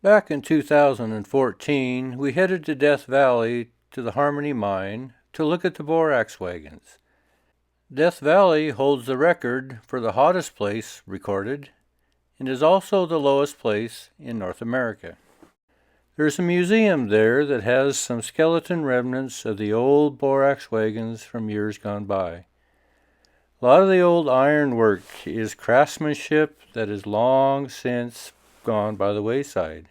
Back in 2014, we headed to Death Valley to the Harmony Mine to look at the borax wagons. Death Valley holds the record for the hottest place recorded and is also the lowest place in North America. There's a museum there that has some skeleton remnants of the old borax wagons from years gone by. A lot of the old ironwork is craftsmanship that is long since gone by the wayside.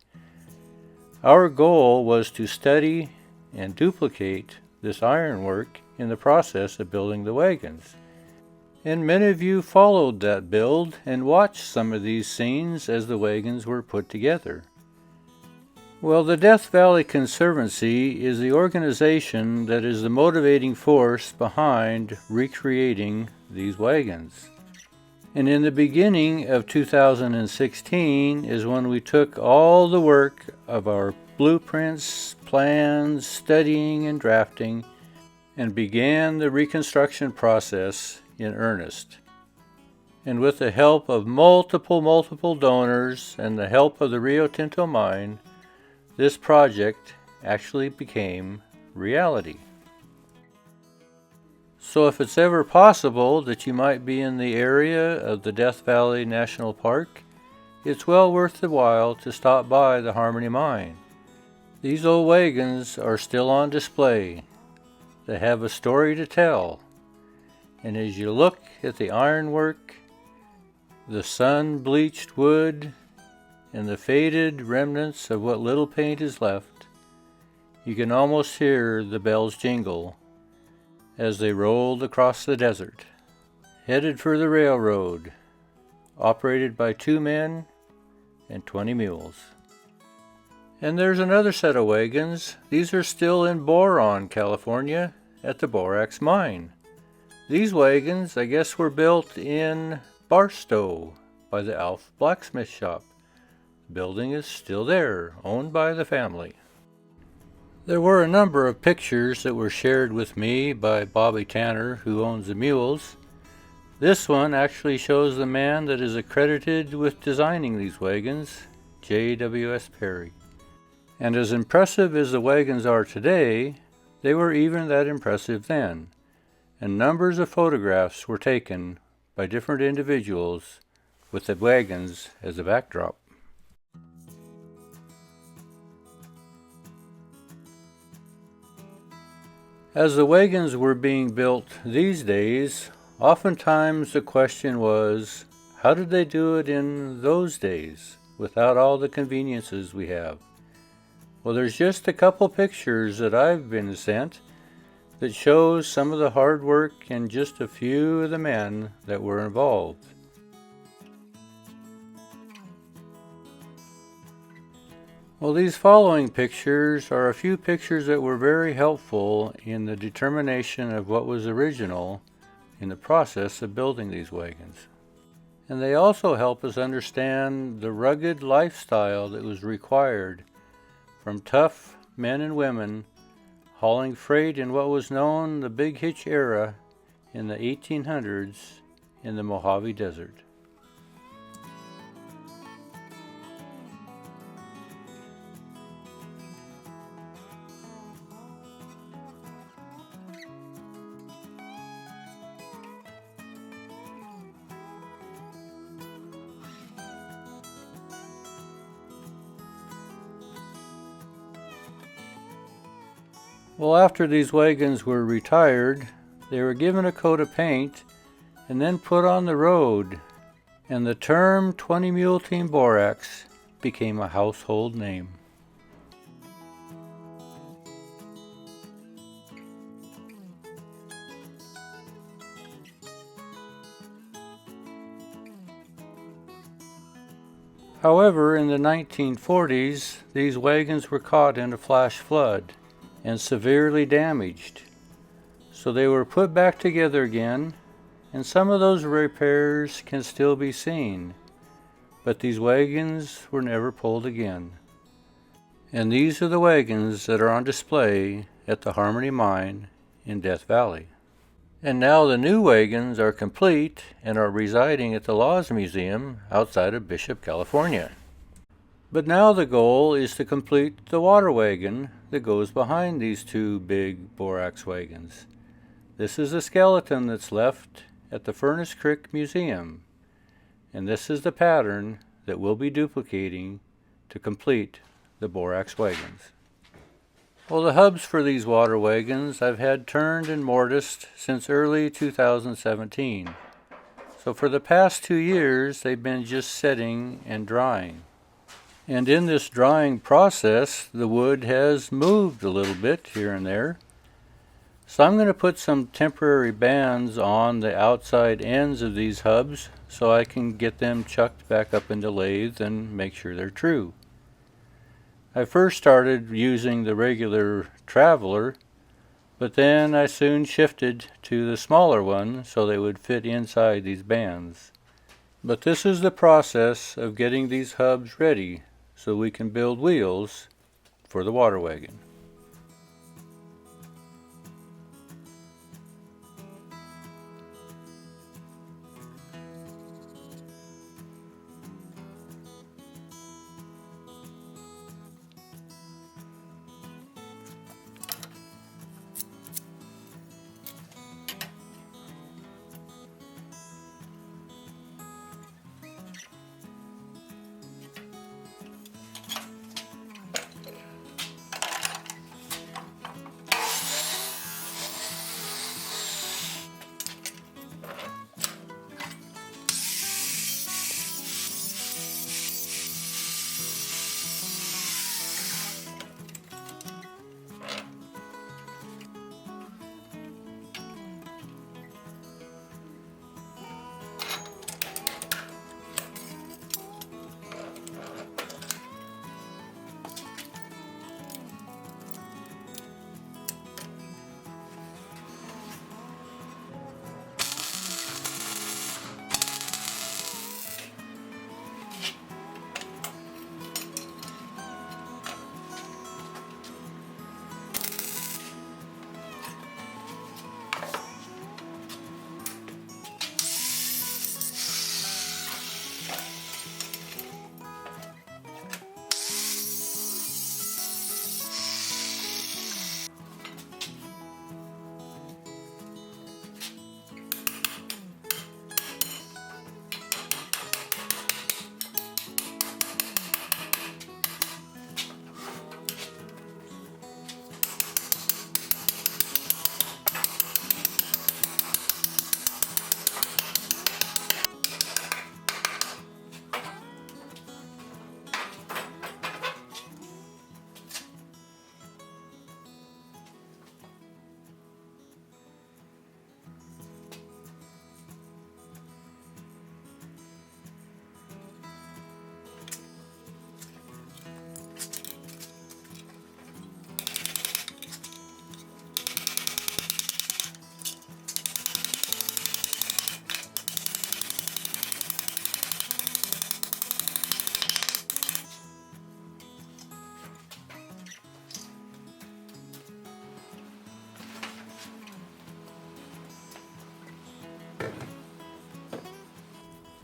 Our goal was to study and duplicate this ironwork in the process of building the wagons. And many of you followed that build and watched some of these scenes as the wagons were put together. Well, the Death Valley Conservancy is the organization that is the motivating force behind recreating these wagons. And in the beginning of 2016 is when we took all the work of our blueprints, plans, studying, and drafting, and began the reconstruction process in earnest. And with the help of multiple donors and the help of the Rio Tinto mine, this project actually became reality. So if it's ever possible that you might be in the area of the Death Valley National Park, it's well worth the while to stop by the Harmony Mine. These old wagons are still on display. They have a story to tell. And as you look at the ironwork, the sun-bleached wood, and the faded remnants of what little paint is left, you can almost hear the bells jingle as they rolled across the desert, headed for the railroad, operated by 2 men and 20 mules. And there's another set of wagons. These are still in Boron, California, at the Borax Mine. These wagons, I guess, were built in Barstow by the Alf Blacksmith Shop. The building is still there, owned by the family. There were a number of pictures that were shared with me by Bobby Tanner, who owns the mules. This one actually shows the man that is accredited with designing these wagons, J.W.S. Perry. And as impressive as the wagons are today, they were even that impressive then, and numbers of photographs were taken by different individuals with the wagons as a backdrop. As the wagons were being built these days, oftentimes the question was, how did they do it in those days without all the conveniences we have? Well, there's just a couple pictures that I've been sent that shows some of the hard work and just a few of the men that were involved. Well, these following pictures are a few pictures that were very helpful in the determination of what was original in the process of building these wagons. And they also help us understand the rugged lifestyle that was required from tough men and women hauling freight in what was known the Big Hitch era in the 1800s in the Mojave Desert. Well, after these wagons were retired, they were given a coat of paint and then put on the road, and the term 20 Mule Team Borax became a household name. However, in the 1940s, these wagons were caught in a flash flood and severely damaged. So they were put back together again, and some of those repairs can still be seen, but these wagons were never pulled again. And these are the wagons that are on display at the Harmony Mine in Death Valley. And now the new wagons are complete and are residing at the Laws Museum outside of Bishop, California. But now the goal is to complete the water wagon that goes behind these two big borax wagons. This is the skeleton that's left at the Furnace Creek Museum, and this is the pattern that we'll be duplicating to complete the borax wagons. Well, the hubs for these water wagons I've had turned and mortised since early 2017. So for the past 2 years, they've been just setting and drying. And in this drying process, the wood has moved a little bit here and there. So I'm going to put some temporary bands on the outside ends of these hubs so I can get them chucked back up into lathe and make sure they're true. I first started using the regular Traveler, but then I soon shifted to the smaller one so they would fit inside these bands. But this is the process of getting these hubs ready so we can build wheels for the water wagon.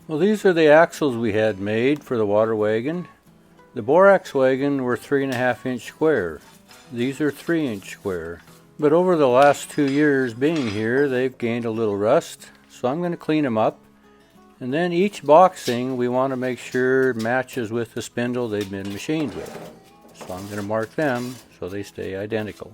Well, these are the axles we had made for the water wagon. The borax wagon were 3.5-inch square. These are 3-inch square. But over the last 2 years being here, they've gained a little rust, so I'm going to clean them up. And then each boxing we want to make sure matches with the spindle they've been machined with. So I'm going to mark them so they stay identical.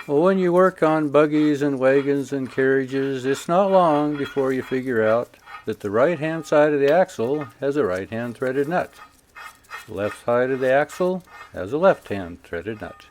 Well, when you work on buggies and wagons and carriages, it's not long before you figure out that the right-hand side of the axle has a right-hand threaded nut. The left side of the axle has a left-hand threaded nut.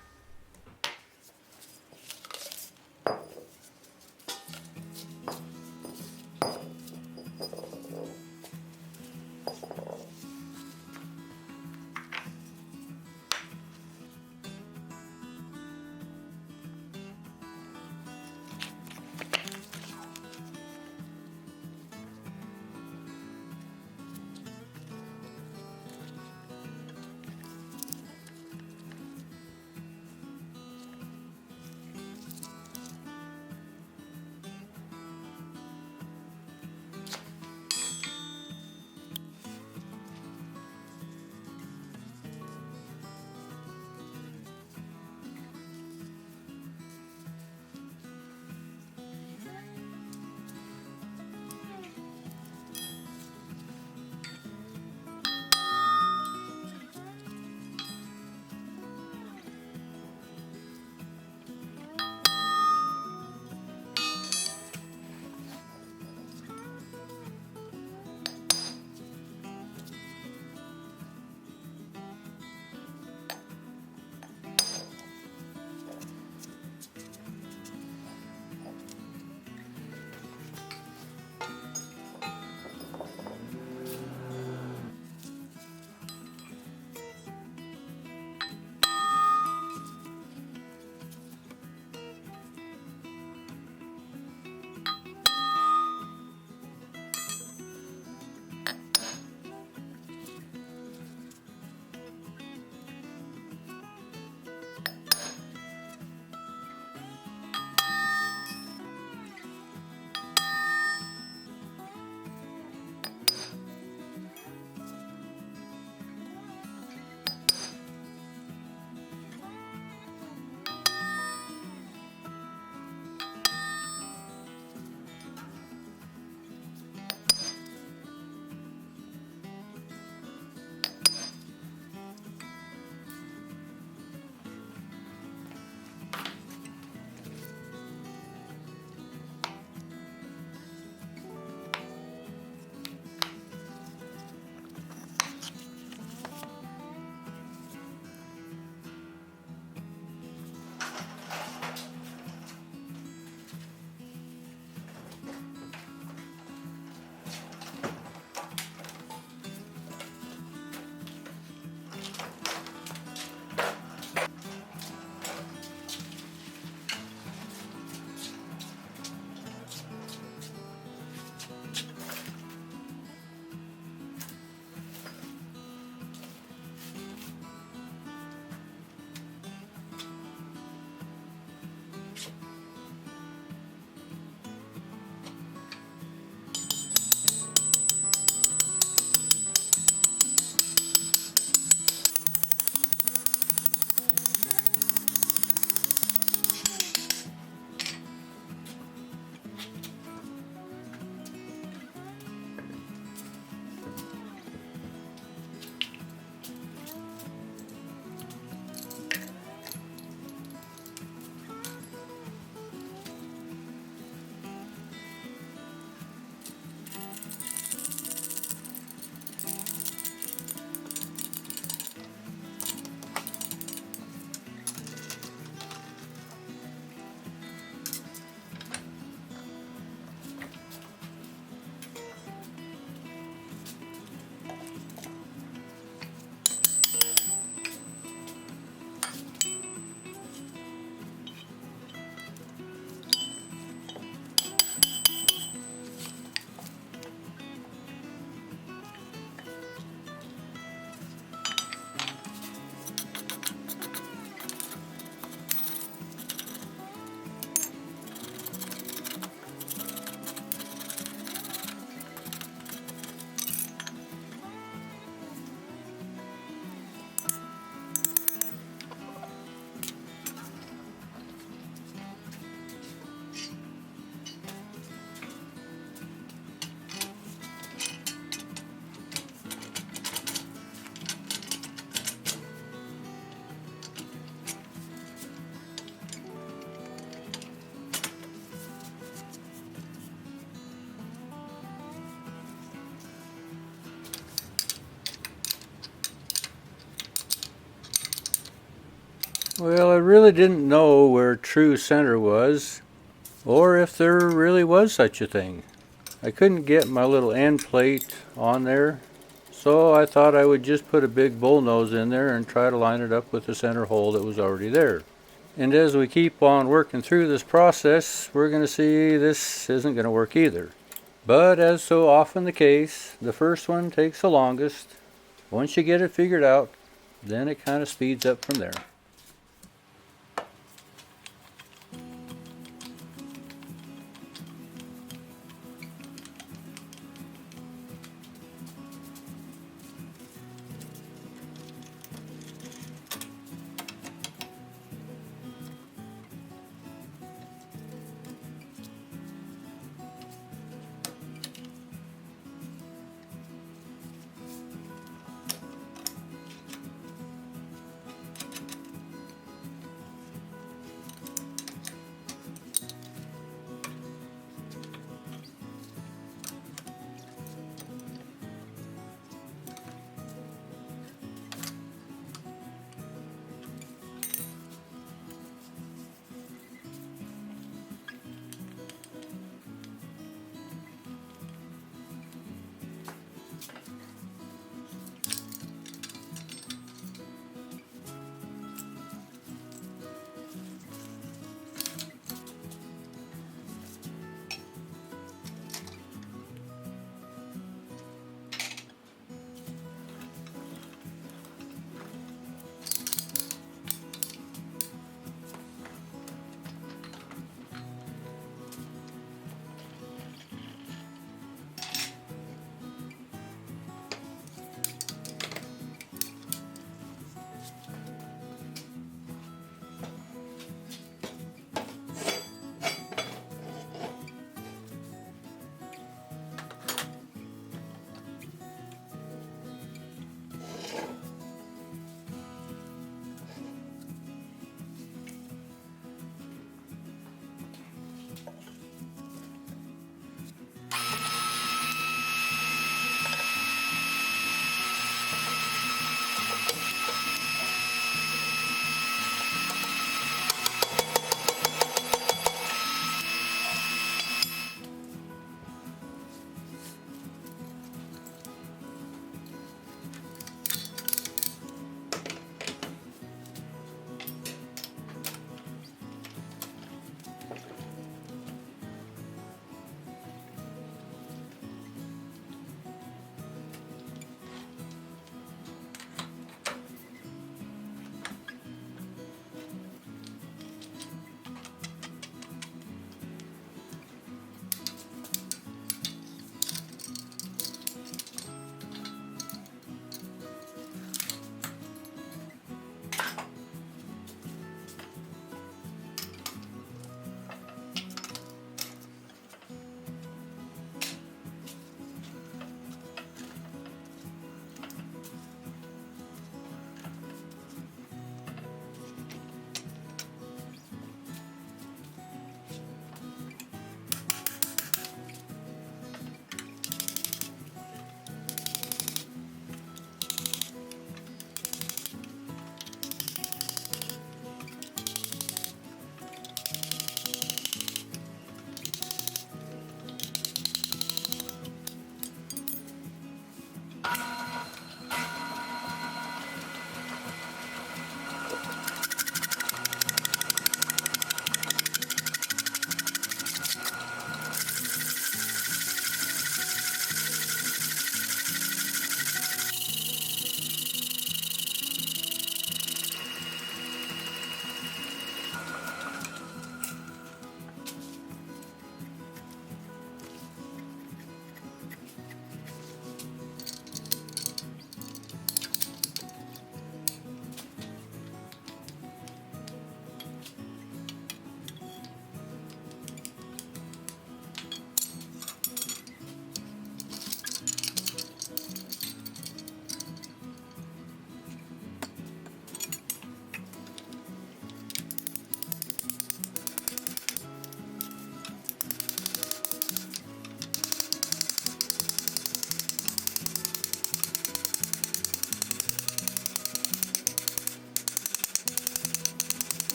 Well, I really didn't know where true center was, or if there really was such a thing. I couldn't get my little end plate on there, so I thought I would just put a big bullnose in there and try to line it up with the center hole that was already there. And as we keep on working through this process, we're going to see this isn't going to work either. But as so often the case, the first one takes the longest. Once you get it figured out, then it kind of speeds up from there.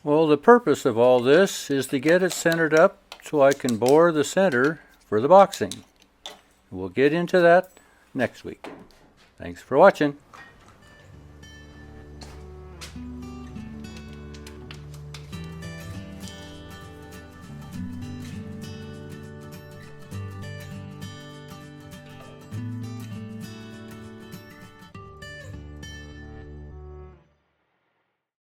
Well, the purpose of all this is to get it centered up so I can bore the center for the boxing. We'll get into that next week. Thanks for watching.